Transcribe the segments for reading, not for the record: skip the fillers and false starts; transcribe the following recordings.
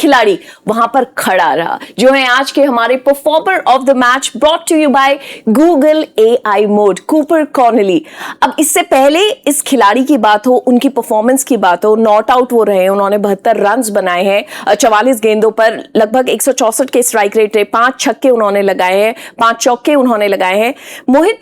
खिलाड़ी वहां पर खड़ा रहा, जो है आज के हमारे performer of the match, brought to you by Google AI mode, Cooper Connolly. अब इससे पहले इस खिलाड़ी की बात हो, उनकी परफॉर्मेंस की बात हो, नॉट आउट वो रहे, उन्होंने 72 रन बनाए हैं, 44 गेंदों पर लगभग 164 के स्ट्राइक रेट रहे, 5 छक्के उन्होंने लगाए हैं, 5 चौके उन्होंने लगाए हैं। मोहित,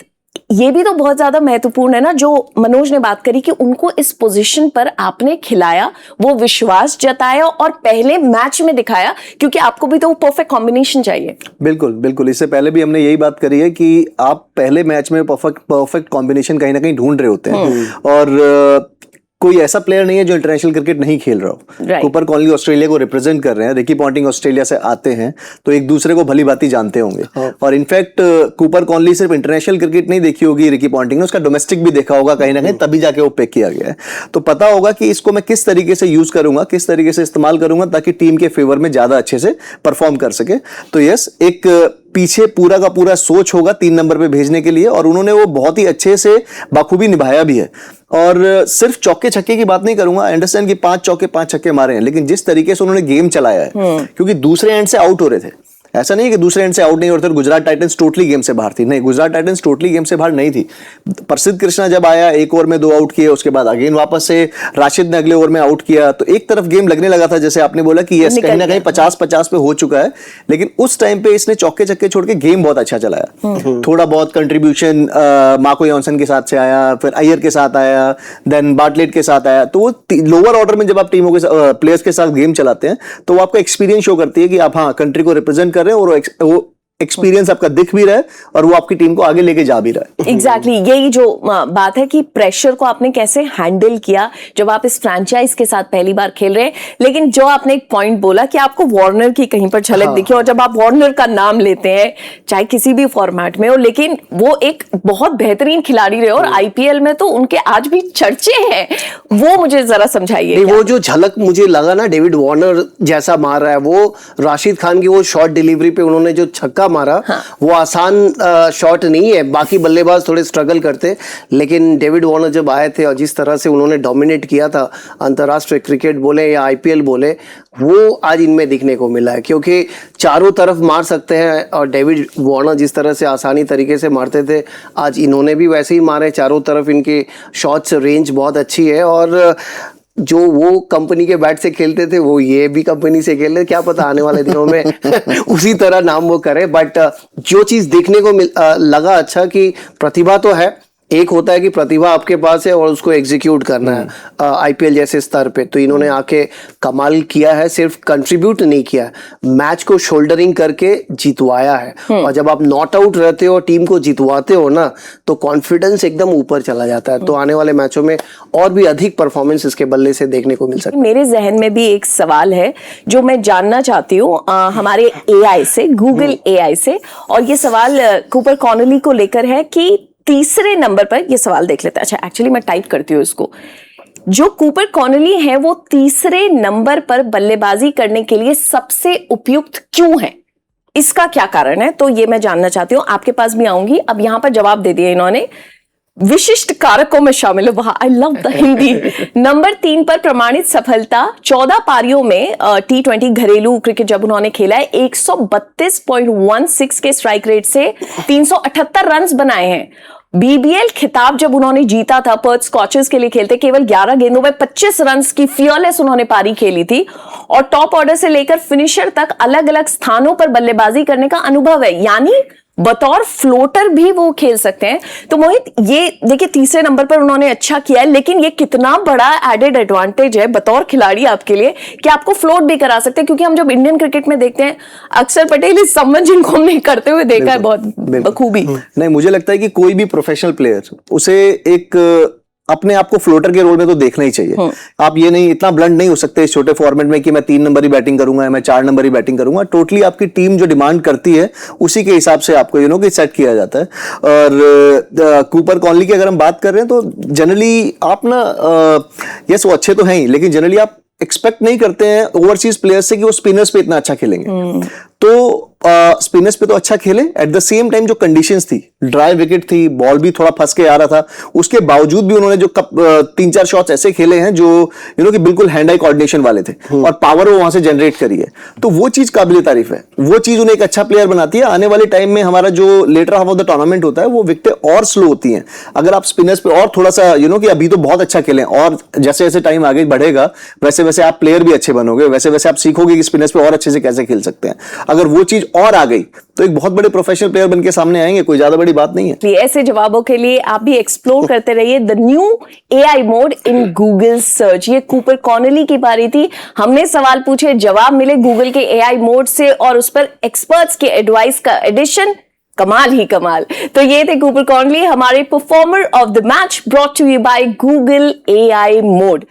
ये भी तो बहुत ज्यादा महत्वपूर्ण है ना, जो मनोज ने बात करी कि उनको इस पोजीशन पर आपने खिलाया, वो विश्वास जताया और पहले मैच में दिखाया, क्योंकि आपको भी तो वो परफेक्ट कॉम्बिनेशन चाहिए। बिल्कुल बिल्कुल, इससे पहले भी हमने यही बात करी है कि आप पहले मैच में परफेक्ट कॉम्बिनेशन कहीं ना कहीं ढूंढ रहे होते हैं, और कोई ऐसा प्लेयर नहीं है जो इंटरनेशनल क्रिकेट नहीं खेल रहा हो। कूपर कॉर्नली ऑस्ट्रेलिया को रिप्रेजेंट कर रहे हैं, रिकी पॉन्टिंग ऑस्ट्रेलिया से आते हैं, तो एक दूसरे को भली भांति जानते होंगे। और इनफैक्ट कूपर कॉर्नली सिर्फ इंटरनेशनल क्रिकेट नहीं देखी होगी रिकी पॉन्टिंग ने, उसका डोमेस्टिक भी देखा होगा कहीं ना कहीं, तभी जाके वो पिक किया गया है। तो पता होगा कि इसको मैं किस तरीके से यूज करूंगा, किस तरीके से इस्तेमाल करूंगा ताकि टीम के फेवर में ज्यादा अच्छे से परफॉर्म कर सके। तो यस, एक पीछे पूरा का पूरा सोच होगा 3 नंबर पे भेजने के लिए, और उन्होंने वो बहुत ही अच्छे से बाखूबी निभाया भी है। और सिर्फ चौके छक्के की बात नहीं करूंगा, अंडरस्टैंड कि 5 चौके 5 छक्के मारे हैं, लेकिन जिस तरीके से उन्होंने गेम चलाया है, क्योंकि दूसरे एंड से आउट हो रहे थे, ऐसा नहीं है कि दूसरे एंड से आउट नहीं होते, गुजरात टाइटंस टोटली गेम से बाहर थी, नहीं, गुजरात टाइटंस टोटली गेम से बाहर नहीं थी। प्रसिद्ध कृष्णा जब आया, एक ओवर में 2 आउट किए, उसके बाद अगेन वापस से राशिद ने अगले ओवर में आउट किया, तो एक तरफ गेम लगने लगा था, जैसे आपने बोला कि यस कहीं ना कहीं 50-50 पे हो चुका है, लेकिन उस टाइम पे इसने चौके छक्के छोड़ के गेम बहुत अच्छा चलाया। थोड़ा बहुत कंट्रीब्यूशन मार्को जॉनसन के साथ से आया, फिर अय्यर के साथ आया, देन बार्टलेट के साथ आया। तो वो लोअर ऑर्डर में जब आप टीमों के प्लेयर्स के साथ गेम चलाते हैं, तो वो आपका एक्सपीरियंस शो करती है कि आप हाँ कंट्री को रिप्रेजेंट कर रहे हैं, और वो एक्सपीरियंस आपका दिख भी रहा है और वो आपकी टीम को आगे लेके जा भी रहा है। एग्जैक्टली यही जो बात है कि प्रेशर को आपने कैसे हैंडल किया जब आप इस फ्रैंचाइज के साथ पहली बार खेल रहे हैं। लेकिन जो आपने एक पॉइंट बोला कि आपको वार्नर की कहीं पर झलक दिखी, और जब आप वार्नर का नाम लेते हैं चाहे किसी भी फॉर्मेट में हो, लेकिन वो एक बहुत बेहतरीन खिलाड़ी रहे और आईपीएल में तो उनके आज भी चर्चे हैं, वो मुझे जरा समझाइए। वो जो झलक मुझे लगा ना डेविड वार्नर जैसा मार रहा है, वो राशिद खान की वो शॉर्ट डिलीवरी पे उन्होंने जो छक्का मारा, वो आसान शॉट नहीं है, बाकी बल्लेबाज थोड़े स्ट्रगल करते, लेकिन डेविड वार्नर जब आए थे और जिस तरह से उन्होंने डोमिनेट किया था अंतर्राष्ट्रीय क्रिकेट बोले या आईपीएल बोले, वो आज इनमें दिखने को मिला है, क्योंकि चारों तरफ मार सकते हैं। और डेविड वार्नर जिस तरह से आसानी तरीके से मारते थे, आज इन्होंने भी वैसे ही मारे, चारों तरफ इनके शॉट्स रेंज बहुत अच्छी है। और जो वो कंपनी के बैट से खेलते थे, वो ये भी कंपनी से खेल रहे, क्या पता आने वाले दिनों में उसी तरह नाम वो करे। बट जो चीज देखने को लगा अच्छा कि प्रतिभा तो है, एक होता है कि प्रतिभा आपके पास है और उसको एग्जीक्यूट करना है आईपीएल जैसे स्तर पे, तो इन्होंने आके कमाल किया है, सिर्फ कंट्रीब्यूट नहीं किया है, मैच को शोल्डरिंग करके जितवाया है। और जब आप नॉट आउट रहते हो, टीम को जितवाते हो ना, तो कॉन्फिडेंस एकदम ऊपर चला जाता है। तो आने वाले मैचों में और भी अधिक परफॉर्मेंस इसके बल्ले से देखने को मिल सकता है। मेरे जहन में भी एक सवाल है जो मैं जानना चाहती हूँ हमारे AI से, गूगल AI से, और ये सवाल कूपर कॉर्नली को लेकर है कि तीसरे नंबर पर, ये सवाल देख लेते हैं। अच्छा, एक्चुअली मैं टाइप करती हूँ इसको। जो कूपर कॉर्नली है वो तीसरे नंबर पर बल्लेबाजी करने के लिए सबसे उपयुक्त क्यों है, इसका क्या कारण है, तो ये मैं जानना चाहती हूँ। आपके पास भी आऊंगी। अब यहां पर जवाब दे दिया इन्होंने, विशिष्ट कारकों में शामिल है। वहां I love the Hindi. Number 3 पर प्रमाणित सफलता, 14 पारियों में T20 घरेलू क्रिकेट जब उन्होंने खेला है, 132.16 के स्ट्राइक रेट से 378 रन बनाए हैं। BBL खिताब जब उन्होंने जीता था, पर्थ स्कॉचेस के लिए खेलते, केवल 11 गेंदों में 25 रन की फियरलेस उन्होंने पारी खेली थी, और टॉप ऑर्डर से लेकर फिनिशर तक अलग अलग स्थानों पर बल्लेबाजी करने का अनुभव है, यानी बतौर फ्लोटर भी वो खेल सकते हैं। तो मोहित, ये देखिए तीसरे नंबर पर उन्होंने अच्छा किया है, लेकिन ये कितना बड़ा एडेड एडवांटेज है बतौर खिलाड़ी आपके लिए कि आपको फ्लोट भी करा सकते हैं, क्योंकि हम जब इंडियन क्रिकेट में देखते हैं, अक्षर पटेल इस सम्मन जिनको हमने करते हुए देखा है बहुत बखूबी। नहीं, मुझे लगता है कि कोई भी प्रोफेशनल प्लेयर उसे एक अपने आप को फ्लोटर के रोल में तो देखना ही चाहिए। आप ये नहीं, इतना ब्लंट नहीं हो सकते इस छोटे फॉर्मेट में कि मैं 3 नंबर ही बैटिंग करूंगा, मैं 4 नंबर ही बैटिंग करूंगा। टोटली आपकी टीम जो डिमांड करती है उसी के हिसाब से आपको कि सेट किया जाता है। और कूपर कॉर्नली की अगर हम बात कर रहे हैं तो जनरली आप ना यस वो अच्छे तो हैं ही, लेकिन जनरली आप एक्सपेक्ट नहीं करते हैं ओवरसीज प्लेयर्स से कि वो स्पिनर्स पे इतना अच्छा खेलेंगे। तो स्पिनर्स पे तो अच्छा खेले, एट द सेम टाइम जो कंडीशंस थी, ड्राई विकेट थी, बॉल भी थोड़ा फंस के आ रहा था, उसके बावजूद भी उन्होंने जो 3-4 शॉट्स ऐसे खेले हैं जो कि बिल्कुल हैंड आई कोऑर्डिनेशन वाले थे और पावर वो वहां से जनरेट करी है, तो वो चीज काबिले तारीफ है, वो चीज उन्हें एक अच्छा प्लेयर बनाती है। आने वाले टाइम में हमारा जो latter half of the tournament होता है वो विकेटें और स्लो होती हैं, अगर आप स्पिनर्स पे और थोड़ा सा कि अभी तो बहुत अच्छा खेलें, और जैसे जैसे टाइम आगे बढ़ेगा वैसे वैसे आप प्लेयर भी अच्छे बनोगे, वैसे वैसे आप सीखोगे कि स्पिनर्स पे और अच्छे से कैसे खेल सकते हैं। अगर वो चीज और आ गई तो एक बहुत बड़े प्रोफेशनल प्लेयर बन के सामने आएंगे, कोई ज्यादा बड़ी बात नहीं है। ऐसे जवाबों के लिए आप भी एक्सप्लोर करते रहिए the new AI mode in Google search. ये कूपर कॉनली की बारी थी, हमने सवाल पूछे, जवाब मिले गूगल के एआई मोड से और उस पर एक्सपर्ट्स के एडवाइस का एडिशन, कमाल ही कमाल। तो ये थे कूपर कॉनली, हमारे performer of the match, brought to you by Google AI mode.